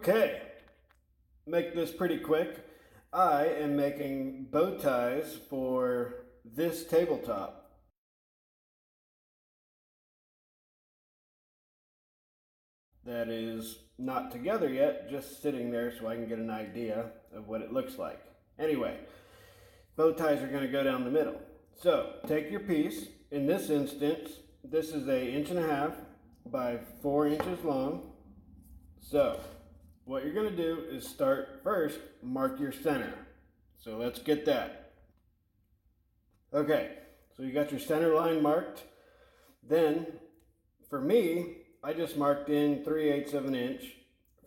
Okay, make this pretty quick. I am making bow ties for this tabletop. That is not together yet, just sitting there so I can get an idea of what it looks like. Anyway, bow ties are going to go down the middle. So take your piece. In this instance, this is 1.5 inches by 4 inches long. So what you're going to do is start first, mark your center. So let's get that. Okay, so you got your center line marked. Then for me, I just marked in 3/8 of an inch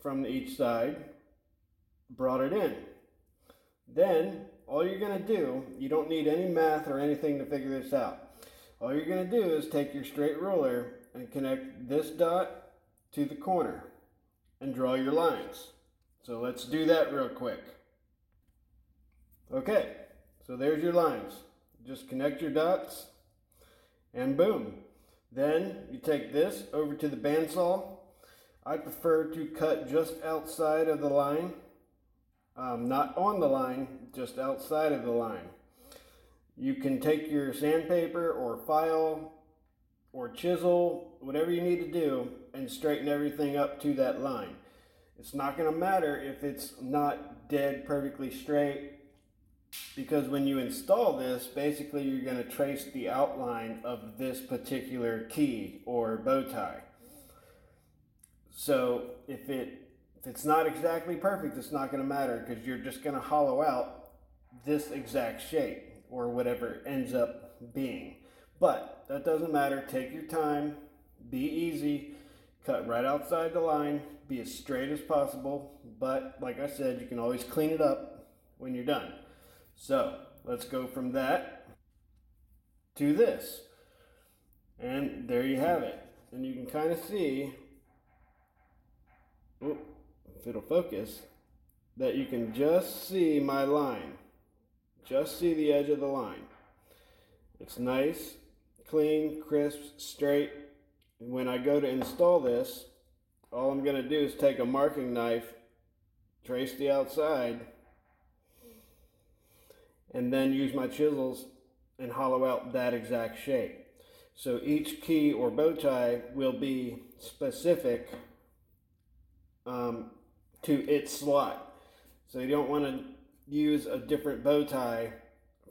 from each side, brought it in. Then all you're going to do, you don't need any math or anything to figure this out. All you're going to do is take your straight ruler and connect this dot to the corner and draw your lines. So let's do that real quick. Okay, so there's your lines. Just connect your dots and boom. Then you take this over to the bandsaw. I prefer to cut just outside of the line, not on the line, just outside of the line. You can take your sandpaper or file or chisel, whatever you need to do, and straighten everything up to that line. It's not going to matter if it's not dead perfectly straight, because when you install this, basically you're going to trace the outline of this particular key or bow tie. So if it's not exactly perfect, it's not going to matter, because you're just going to hollow out this exact shape or whatever it ends up being. But that doesn't matter. Take your time, be easy, cut right outside the line, be as straight as possible. But like I said, you can always clean it up when you're done. So let's go from that to this. And there you have it. And you can kind of see, if it'll focus, that you can just see my line. Just see the edge of the line. It's nice, clean, crisp, straight. And when I go to install this, all I'm going to do is take a marking knife, trace the outside, and then use my chisels and hollow out that exact shape. So each key or bow tie will be specific to its slot. So you don't want to use a different bow tie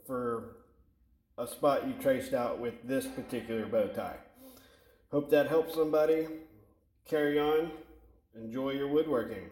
for a spot you traced out with this particular bow tie. Hope that helps somebody. Carry on. Enjoy your woodworking.